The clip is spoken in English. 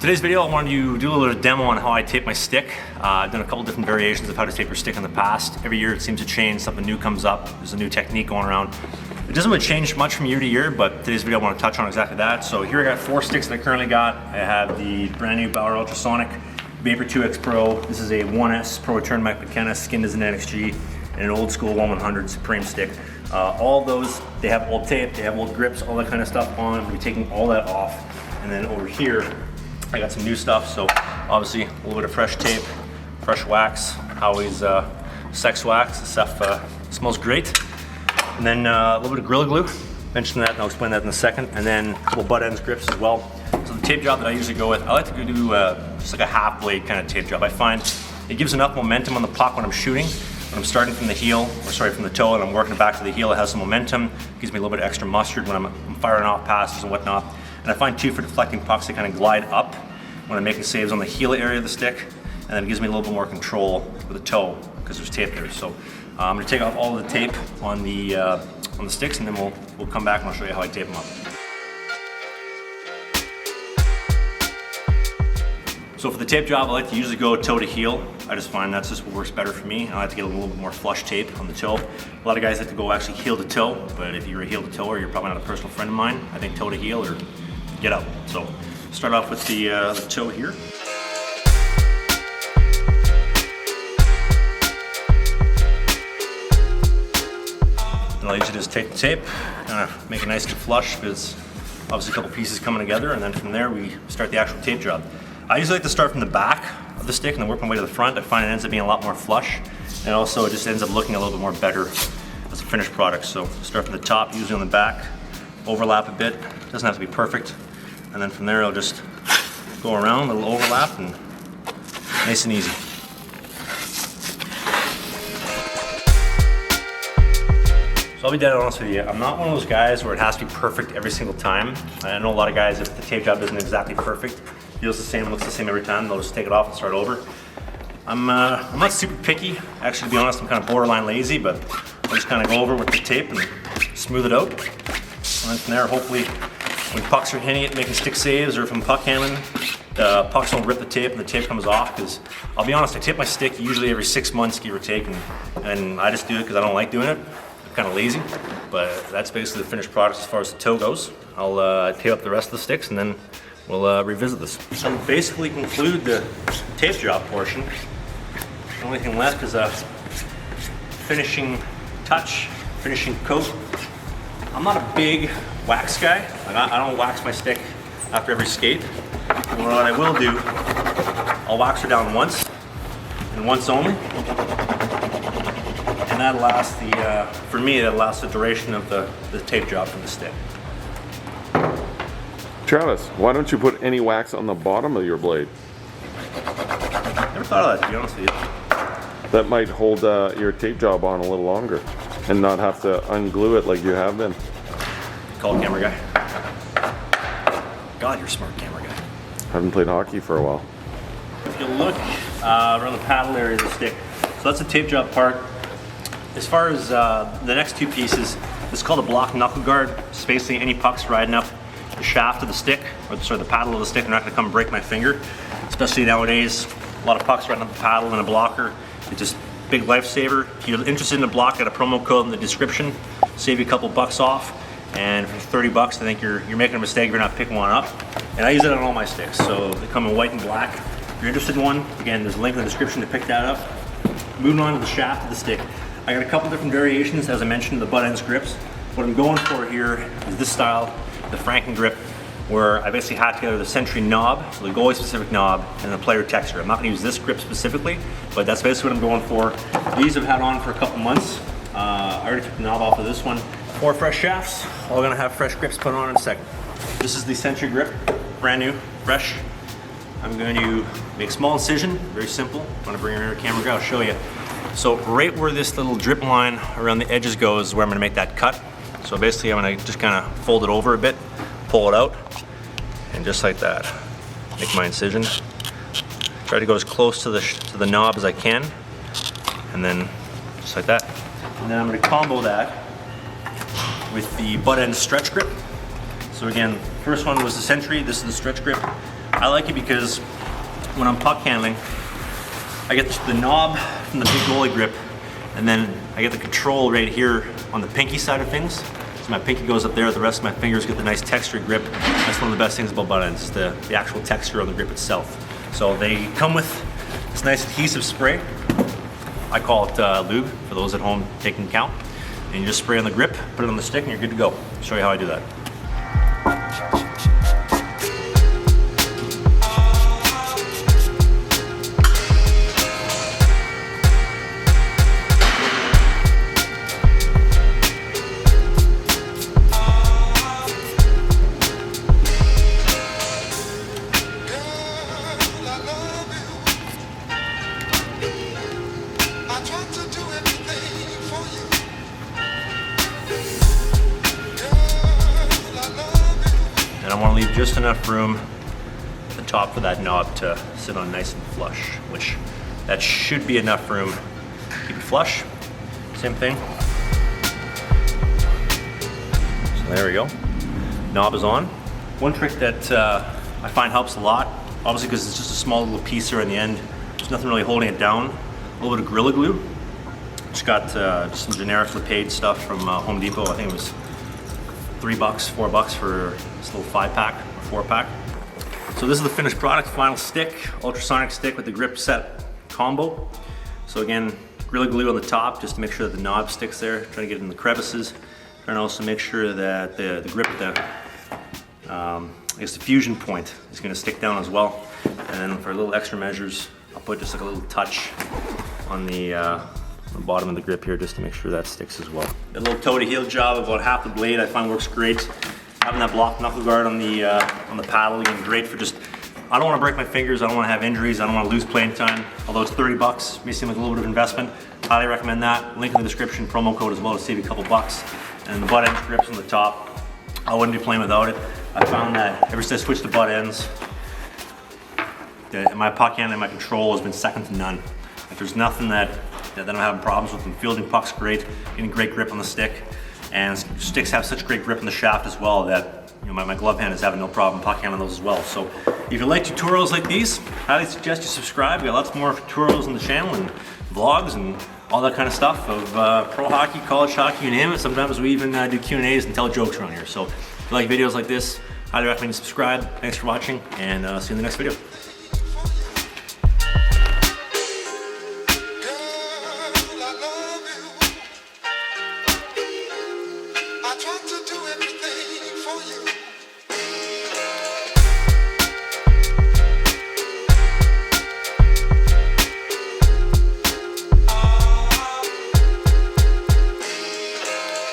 Today's video, I wanted to do a little demo on how I tape my stick. I've done a couple different variations of how to tape your stick in the past. Every year it seems to change, something new comes up, there's a new technique going around. It doesn't really change much from year to year, but today's video I want to touch on exactly that. So here I got 4 sticks that I currently got. I have the brand new Bauer Ultrasonic Vapor 2X Pro. This is a 1S Pro Return Mike McKenna, skinned as an NXG, and an old school 1/100 Supreme stick. All those, they have old tape, they have old grips, all that kind of stuff on. We'll be taking all that off. And then over here, I got some new stuff, so obviously a little bit of fresh tape, fresh wax, always sex wax. This stuff smells great. And then a little bit of Gorilla Glue, mention that and I'll explain that in a second. And then a couple butt ends grips as well. So the tape job that I usually go with, I like to do just like a half blade kind of tape job. I find it gives enough momentum on the puck when I'm shooting. When I'm starting from the heel, or sorry, from the toe, and I'm working it back to the heel, it has some momentum, gives me a little bit of extra mustard when I'm firing off passes and whatnot. And I find too, for deflecting pucks, they kind of glide up when I'm making saves on the heel area of the stick, and then it gives me a little bit more control with the toe because there's tape there. So I'm going to take off all of the tape on the sticks, and then we'll come back and I'll show you how I tape them up. So for the tape job, I like to usually go toe to heel. I just find that's just what works better for me. I like to get a little bit more flush tape on the toe. A lot of guys like to go actually heel to toe, but if you're a heel to toer, you're probably not a personal friend of mine. I think toe to heel or get out. So start off with the toe here. And I'll usually just take the tape, kind of make it nice and flush because obviously a couple pieces coming together, and then from there we start the actual tape job. I usually like to start from the back of the stick and then work my way to the front. I find it ends up being a lot more flush, and also it just ends up looking a little bit more better as a finished product. So start from the top, usually on the back, overlap a bit. It doesn't have to be perfect. And then from there I'll just go around, a little overlap, and nice and easy. So I'll be dead honest with you, I'm not one of those guys where it has to be perfect every single time. I know a lot of guys, if the tape job isn't exactly perfect, feels the same, looks the same every time, they'll just take it off and start over. I'm not super picky. Actually, to be honest, I'm kind of borderline lazy, but I'll just kind of go over with the tape and smooth it out. And then from there, hopefully, when pucks are hitting it, making stick saves, or if I'm puck handling, the pucks don't rip the tape and the tape comes off. Because I'll be honest, I tape my stick usually every 6 months, give or take, and I just do it because I don't like doing it. I'm kind of lazy, but that's basically the finished product as far as the toe goes. I'll tape up the rest of the sticks and then we'll revisit this. So basically conclude the tape job portion. The only thing left is a finishing touch, finishing coat. I'm not a big wax guy. I don't wax my stick after every skate. But what I will do, I'll wax her down once, and once only. And that lasts for me, that lasts the duration of the tape job from the stick. Travis, why don't you put any wax on the bottom of your blade? Never thought of that, to be honest with you. That might hold your tape job on a little longer and not have to unglue it like you have been. Call camera guy. God, you're a smart camera guy. Haven't played hockey for a while. If you look around the paddle area of the stick, so that's the tape job part. As far as the next 2 pieces, it's called a block knuckle guard. It's basically any pucks riding up the shaft of the stick, or sorry, the paddle of the stick, they're not going to come break my finger. Especially nowadays, a lot of pucks riding up the paddle and a blocker. It's just big lifesaver. If you're interested in the block, got a promo code in the description. Save you a couple bucks off. And for 30 bucks, I think you're making a mistake if you're not picking one up. And I use it on all my sticks, so they come in white and black. If you're interested in one, again, there's a link in the description to pick that up. Moving on to the shaft of the stick. I got a couple different variations, as I mentioned, the butt ends grips. What I'm going for here is this style, the Franken grip, where I basically had together the Sentry knob, so the goalie specific knob, and the player texture. I'm not gonna use this grip specifically, but that's basically what I'm going for. These I've had on for a couple months. I already took the knob off of this one. 4 fresh shafts, all gonna have fresh grips put on in a second. This is the Sentry grip, brand new, fresh. I'm going to make small incision, very simple. I'm gonna bring your camera guy, I'll show you. So right where this little drip line around the edges goes is where I'm gonna make that cut. So basically I'm gonna just kind of fold it over a bit, pull it out, and just like that, make my incision. Try to go as close to the knob as I can, and then just like that. And then I'm gonna combo that with the butt end stretch grip. So again, first one was the Sentry, this is the stretch grip. I like it because when I'm puck handling, I get the knob from the big goalie grip, and then I get the control right here on the pinky side of things. So my pinky goes up there, the rest of my fingers get the nice textured grip. That's one of the best things about butt ends, is the actual texture on the grip itself. So they come with this nice adhesive spray. I call it lube, for those at home taking count. And you just spray on the grip, put it on the stick, and you're good to go. I'll show you how I do that. And I want to leave just enough room at the top for that knob to sit on nice and flush, which that should be enough room to keep it flush. Same thing. So there we go. Knob is on. One trick that I find helps a lot, obviously because it's just a small little piece here in the end, there's nothing really holding it down. A little bit of Gorilla Glue. Just got just some generic Lepage stuff from Home Depot. I think it was $3, $4 for this little 5-pack or 4-pack. So this is the finished product, final stick, ultrasonic stick with the grip set combo. So again, Gorilla Glue on the top just to make sure that the knob sticks there, trying to get it in the crevices. Trying to also make sure that the grip, I guess the fusion point is going to stick down as well. And then for little extra measures, I'll put just like a little touch on the bottom of the grip here just to make sure that sticks as well. A little toe to heel job about half the blade I find works great. Having that block knuckle guard on the paddle, again, great for just, I don't want to break my fingers, I don't want to have injuries, I don't want to lose playing time. Although it's $30, may seem like a little bit of investment. Highly recommend that. Link in the description, promo code as well to save you a couple bucks. And the butt end grips on the top, I wouldn't be playing without it. I found that ever since I switched to butt ends, my puck handling, my control has been second to none. If there's nothing that I'm having problems with, and fielding pucks great, getting great grip on the stick, and sticks have such great grip in the shaft as well that my glove hand is having no problem puck handling those as well. So if you like tutorials like these, highly suggest you subscribe. We got lots more tutorials on the channel and vlogs and all that kind of stuff of pro hockey, college hockey, you name it. Sometimes we even do Q&As and tell jokes around here. So if you like videos like this, highly recommend you subscribe. Thanks for watching, and see you in the next video.